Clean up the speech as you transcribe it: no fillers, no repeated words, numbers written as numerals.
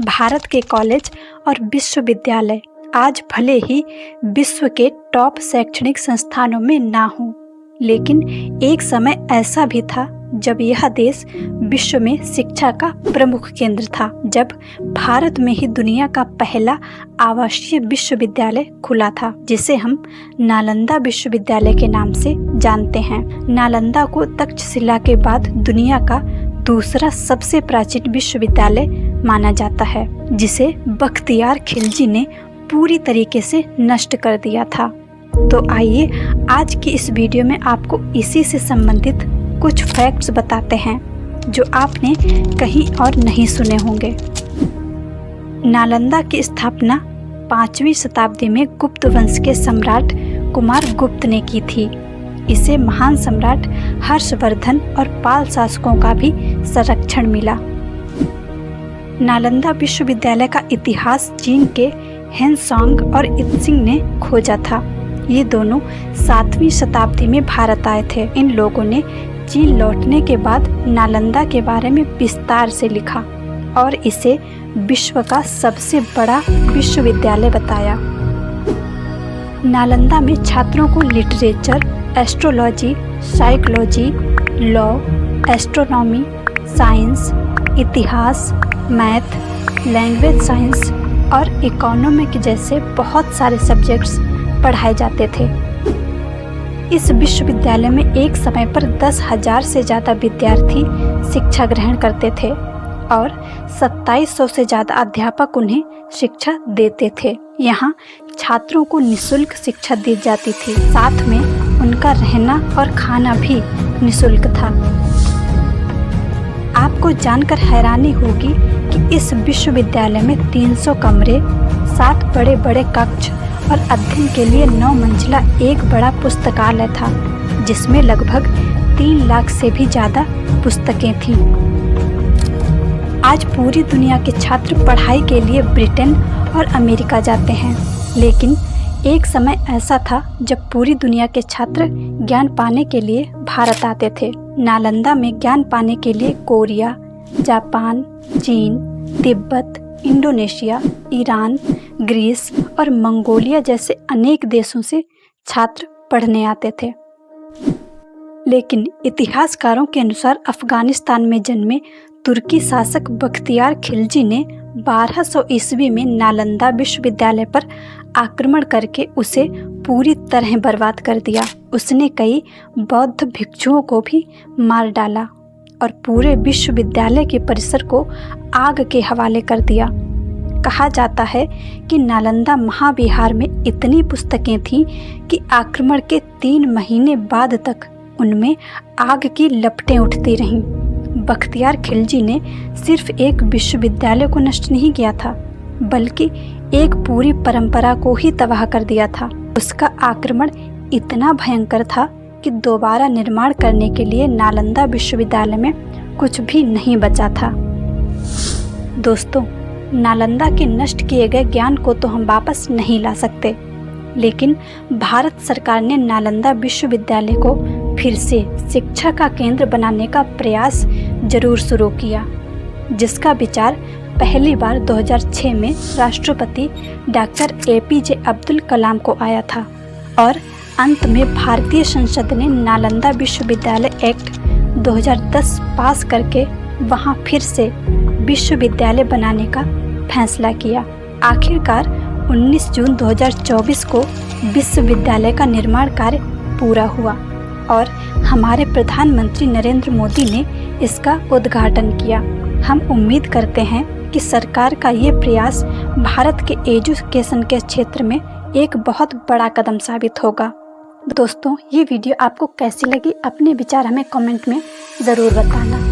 भारत के कॉलेज और विश्वविद्यालय आज भले ही विश्व के टॉप शैक्षणिक संस्थानों में ना हों, लेकिन एक समय ऐसा भी था जब यह देश विश्व में शिक्षा का प्रमुख केंद्र था, जब भारत में ही दुनिया का पहला आवासीय विश्वविद्यालय खुला था, जिसे हम नालंदा विश्वविद्यालय के नाम से जानते हैं। नालंदा को तक्षशिला के बाद दुनिया का दूसरा सबसे प्राचीन विश्वविद्यालय माना जाता है, जिसे बख्तियार खिलजी ने पूरी तरीके से नष्ट कर दिया था। तो आइए आज की इस वीडियो में आपको इसी से संबंधित कुछ फैक्ट्स बताते हैं जो आपने कहीं और नहीं सुने होंगे। नालंदा की स्थापना 5वीं शताब्दी में गुप्त वंश के सम्राट कुमार गुप्त ने की थी। इसे महान सम्राट हर्षवर्धन और पाल शासकों का भी संरक्षण मिला। नालंदा विश्वविद्यालय का इतिहास चीन के हेनसोंग और इत्सिंग ने खोजा था। ये दोनों 7वीं शताब्दी में भारत आए थे। इन लोगों ने चीन लौटने के बाद नालंदा के बारे में विस्तार से लिखा और इसे विश्व का सबसे बड़ा विश्वविद्यालय बताया। नालंदा में छात्रों को literature, astrology, psychology, law, astronomy, science, इतिहास, मैथ, लैंग्वेज साइंस और इकोनॉमिक जैसे बहुत सारे सब्जेक्ट्स पढ़ाए जाते थे। इस विश्वविद्यालय में एक समय पर 10,000 से ज़्यादा विद्यार्थी शिक्षा ग्रहण करते थे और 2700 से ज़्यादा अध्यापक उन्हें शिक्षा देते थे। यहाँ छात्रों को निःशुल्क शिक्षा दी जाती थी, साथ में उनका रहना और खाना भी निःशुल्क था। आपको जानकर हैरानी होगी कि इस विश्वविद्यालय में 300 कमरे, 7 बड़े बड़े कक्ष और अध्ययन के लिए 9 मंजिला एक बड़ा पुस्तकालय था, जिसमें लगभग 3 लाख से भी ज़्यादा पुस्तकें थीं। आज पूरी दुनिया के छात्र पढ़ाई के लिए ब्रिटेन और अमेरिका जाते हैं, लेकिन एक समय ऐसा था जब पूरी दुनिया के छात्र ज्ञान पाने के लिए भारत आते थे। नालंदा में ज्ञान पाने के लिए कोरिया, जापान, चीन, तिब्बत, इंडोनेशिया, ईरान, ग्रीस और मंगोलिया जैसे अनेक देशों से छात्र पढ़ने आते थे। लेकिन इतिहासकारों के अनुसार अफगानिस्तान में जन्मे तुर्की शासक बख्तियार खिलजी ने 1200 ईस्वी में नालंदा विश्वविद्यालय पर आक्रमण करके उसे पूरी तरह बर्बाद कर दिया। उसने कई बौद्ध भिक्षुओं को भी मार डाला और पूरे विश्वविद्यालय के परिसर को आग के हवाले कर दिया। कहा जाता है कि नालंदा महाविहार में इतनी पुस्तकें थीं कि आक्रमण के 3 महीने बाद तक उनमें आग की लपटें उठती रहीं। बख्तियार खिलजी ने सिर्फ एक विश्वविद्यालय को नष्ट नहीं किया था, बल्कि एक पूरी परंपरा को ही तबाह कर दिया था। उसका आक्रमण इतना भयंकर था कि दोबारा निर्माण करने के लिए नालंदा विश्वविद्यालय में कुछ भी नहीं बचा था। दोस्तों, नालंदा के नष्ट किए गए ज्ञान को तो हम वापस नहीं ला सकते, लेकिन भारत सरकार ने नालंदा विश्वविद्यालय को फिर से शिक्षा का केंद्र बनाने का प्रयास जरूर शुरू किया, जिसका विचार पहली बार 2006 में राष्ट्रपति डॉक्टर APJ अब्दुल कलाम को आया था और अंत में भारतीय संसद ने नालंदा विश्वविद्यालय एक्ट 2010 पास करके वहां फिर से विश्वविद्यालय बनाने का फैसला किया। आखिरकार 19 जून 2024 को विश्वविद्यालय का निर्माण कार्य पूरा हुआ और हमारे प्रधानमंत्री नरेंद्र मोदी ने इसका उद्घाटन किया। हम उम्मीद करते हैं कि सरकार का ये प्रयास भारत के एजुकेशन के क्षेत्र में एक बहुत बड़ा कदम साबित होगा। दोस्तों, ये वीडियो आपको कैसी लगी? अपने विचार हमें कमेंट में ज़रूर बताना।